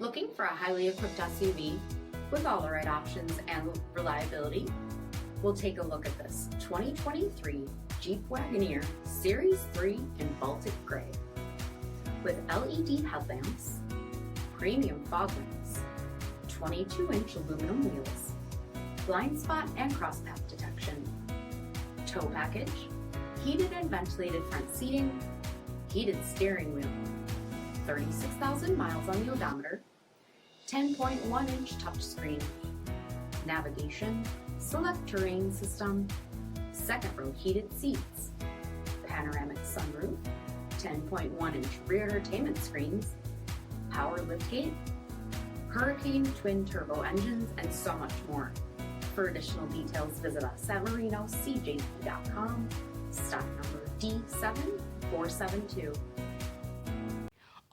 Looking for a highly equipped SUV with all the right options and reliability? We'll take a look at this 2023 Jeep Wagoneer Series 3 in Baltic Gray. With LED headlamps, premium fog lamps, 22-inch aluminum wheels, blind spot and crosspath detection, tow package, heated and ventilated front seating, heated steering wheel, 36,000 miles on the odometer, 10.1-inch touchscreen, navigation, SELEC-TERRAIN system, second row heated seats, panoramic sunroof, 10.1-inch rear entertainment screens, power liftgate, Hurricane twin turbo engines, and so much more. For additional details, visit us at marinocjp.com, stock number D7472.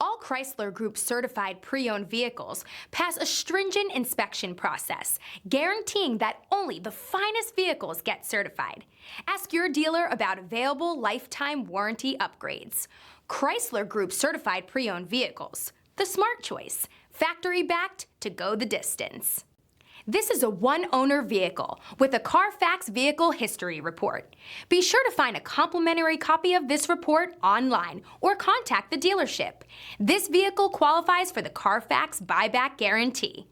All Chrysler Group certified pre-owned vehicles pass a stringent inspection process, guaranteeing that only the finest vehicles get certified. Ask your dealer about available lifetime warranty upgrades. Chrysler Group certified pre-owned vehicles, the smart choice, factory backed to go the distance. This is a one-owner vehicle with a Carfax Vehicle History Report. Be sure to find a complimentary copy of this report online or contact the dealership. This vehicle qualifies for the Carfax Buyback Guarantee.